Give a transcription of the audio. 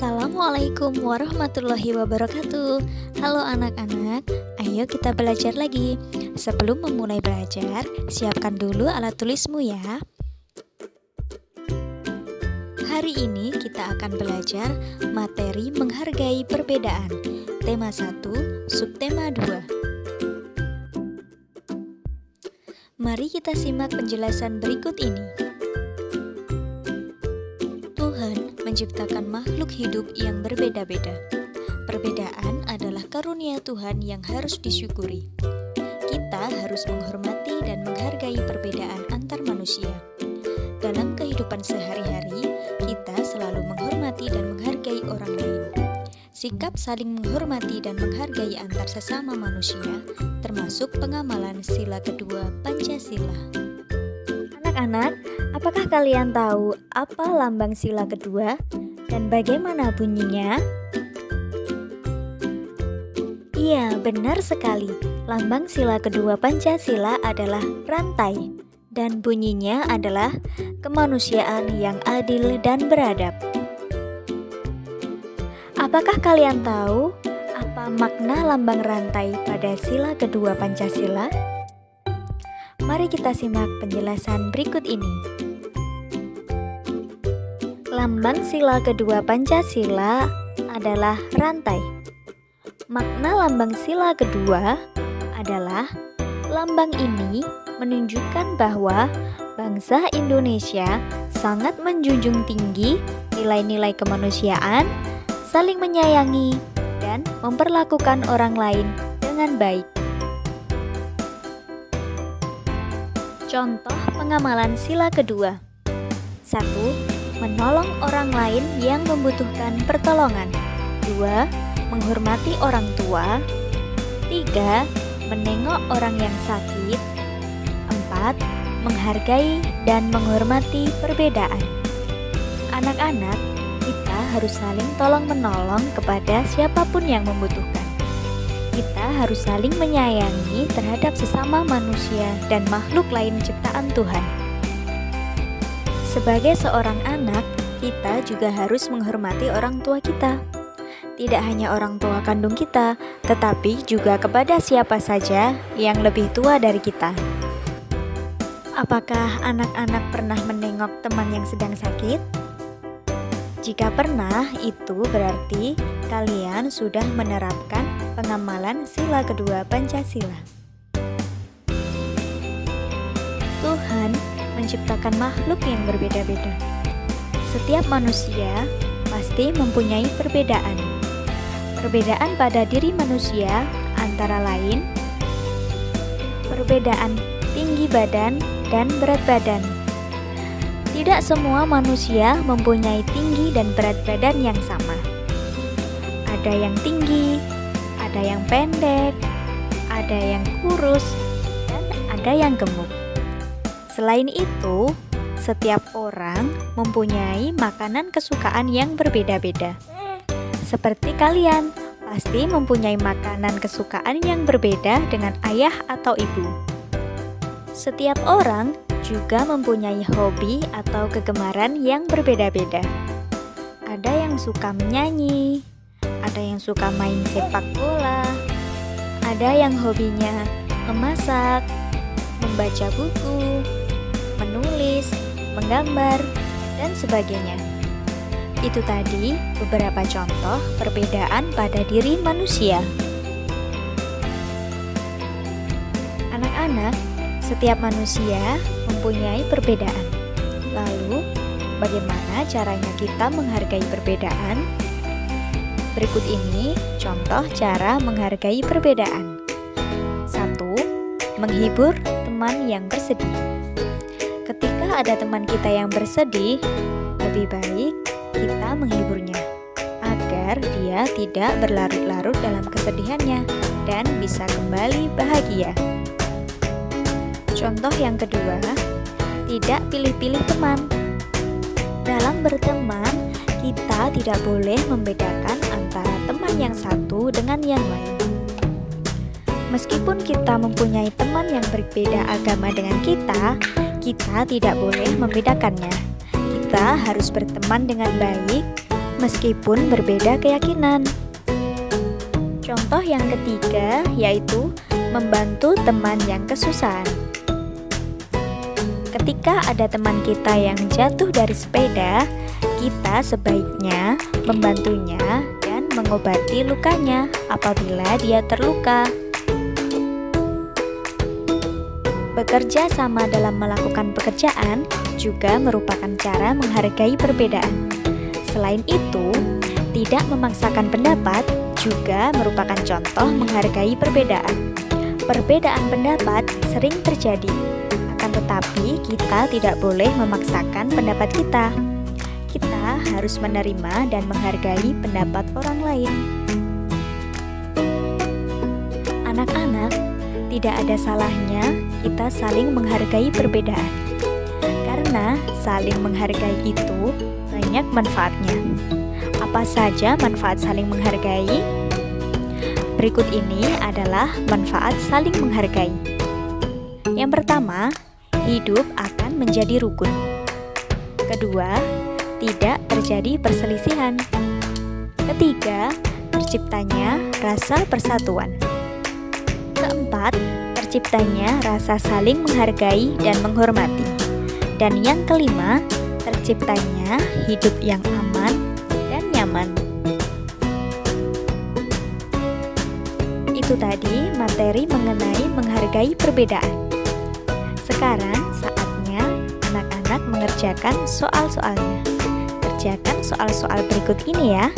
Assalamualaikum warahmatullahi wabarakatuh. Halo anak-anak, ayo kita belajar lagi. Sebelum memulai belajar, siapkan dulu alat tulismu ya. Hari ini kita akan belajar materi menghargai perbedaan. Tema 1, subtema 2. Mari kita simak penjelasan berikut ini. Menciptakan makhluk hidup yang berbeda-beda. Perbedaan adalah karunia Tuhan yang harus disyukuri. Kita harus menghormati dan menghargai perbedaan antar manusia. Dalam kehidupan sehari-hari, kita selalu menghormati dan menghargai orang lain. Sikap saling menghormati dan menghargai antar sesama manusia, termasuk pengamalan sila kedua Pancasila. Anak-anak, apakah kalian tahu apa lambang sila kedua dan bagaimana bunyinya? Iya, benar sekali. Lambang sila kedua Pancasila adalah rantai dan bunyinya adalah kemanusiaan yang adil dan beradab. Apakah kalian tahu apa makna lambang rantai pada sila kedua Pancasila? Mari kita simak penjelasan berikut ini. Lambang sila kedua Pancasila adalah rantai. Makna lambang sila kedua adalah lambang ini menunjukkan bahwa bangsa Indonesia sangat menjunjung tinggi nilai-nilai kemanusiaan, saling menyayangi, dan memperlakukan orang lain dengan baik. Contoh pengamalan sila kedua. 1. Menolong orang lain yang membutuhkan pertolongan. 2. Menghormati orang tua. 3. Menengok orang yang sakit. 4. Menghargai dan menghormati perbedaan. Anak-anak, kita harus saling tolong-menolong kepada siapapun yang membutuhkan. Kita harus saling menyayangi terhadap sesama manusia dan makhluk lain ciptaan Tuhan. Sebagai seorang anak, kita juga harus menghormati orang tua kita. Tidak hanya orang tua kandung kita, tetapi juga kepada siapa saja yang lebih tua dari kita. Apakah anak-anak pernah menengok teman yang sedang sakit? Jika pernah, itu berarti kalian sudah menerapkan pengamalan sila kedua Pancasila. Tuhan menciptakan makhluk yang berbeda-beda. Setiap manusia pasti mempunyai perbedaan. Perbedaan pada diri manusia antara lain perbedaan tinggi badan dan berat badan. Tidak semua manusia mempunyai tinggi dan berat badan yang sama. Ada yang tinggi, ada yang pendek, ada yang kurus, dan ada yang gemuk. Selain itu, setiap orang mempunyai makanan kesukaan yang berbeda-beda. Seperti kalian, pasti mempunyai makanan kesukaan yang berbeda dengan ayah atau ibu. Setiap orang juga mempunyai hobi atau kegemaran yang berbeda-beda. Ada yang suka menyanyi, ada yang suka main sepak bola, ada yang hobinya memasak, membaca buku, menulis, menggambar, dan sebagainya. Itu tadi beberapa contoh perbedaan pada diri manusia. Anak-anak, setiap manusia mempunyai perbedaan. Lalu, bagaimana caranya kita menghargai perbedaan? Berikut ini contoh cara menghargai perbedaan. 1. Menghibur teman yang bersedih. Ketika ada teman kita yang bersedih, lebih baik kita menghiburnya agar dia tidak berlarut-larut dalam kesedihannya dan bisa kembali bahagia. Contoh yang kedua, tidak pilih-pilih teman. Dalam berteman, kita tidak boleh membedakan antara teman yang satu dengan yang lain. Meskipun kita mempunyai teman yang berbeda agama dengan kita tidak boleh membedakannya. Kita harus berteman dengan baik, meskipun berbeda keyakinan. Contoh yang ketiga yaitu membantu teman yang kesusahan. Ketika ada teman kita yang jatuh dari sepeda, kita sebaiknya membantunya dan mengobati lukanya apabila dia terluka. Bekerja sama dalam melakukan pekerjaan juga merupakan cara menghargai perbedaan. Selain itu, tidak memaksakan pendapat juga merupakan contoh menghargai perbedaan. Perbedaan pendapat sering terjadi, akan tetapi kita tidak boleh memaksakan pendapat kita. Kita harus menerima dan menghargai pendapat orang lain. Anak-anak, tidak ada salahnya kita saling menghargai perbedaan. Karena saling menghargai itu banyak manfaatnya. Apa saja manfaat saling menghargai? Berikut ini adalah manfaat saling menghargai. Yang pertama, hidup akan menjadi rukun. Kedua, tidak terjadi perselisihan. Ketiga, terciptanya rasa persatuan. Keempat, terciptanya rasa saling menghargai dan menghormati. Dan yang kelima, terciptanya hidup yang aman dan nyaman. Itu tadi materi mengenai menghargai perbedaan. Sekarang saatnya anak-anak mengerjakan soal-soalnya. Kerjakan soal-soal berikut ini ya.